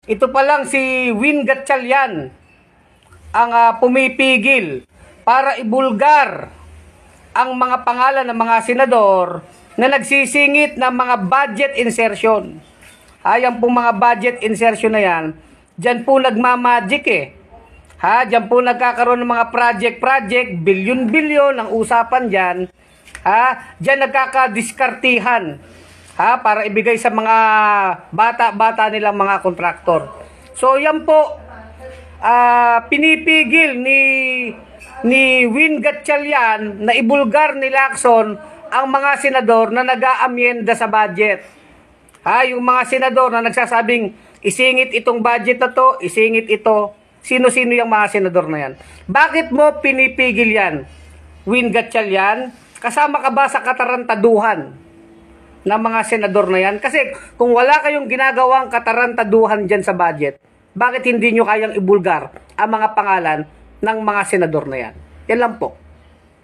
Ito pa lang si Win Gatchalian ang pumipigil para ibulgar ang mga pangalan ng mga senador na nagsisingit ng mga budget insertion. Ayan po mga budget insertion na yan, dyan po nagmamagic Dyan po nagkakaroon ng mga project, bilyon-bilyon ang usapan dyan. Dyan nagkakadiskartihan. Para ibigay sa mga bata-bata nilang mga kontraktor. So yan po, pinipigil ni Win Gatchalian na ibulgar ni Lacson ang mga senador na nag-aamyenda sa budget. Yung mga senador na nagsasabing isingit itong budget na to, isingit ito. Sino-sino yung mga senador na yan? Bakit mo pinipigil yan, Win Gatchalian? Kasama ka ba sa katarantaduhan ng mga senador na yan? Kasi kung wala kayong ginagawang katarantaduhan dyan sa budget, bakit hindi nyo kayang ibulgar ang mga pangalan ng mga senador na yan? Yan lang po.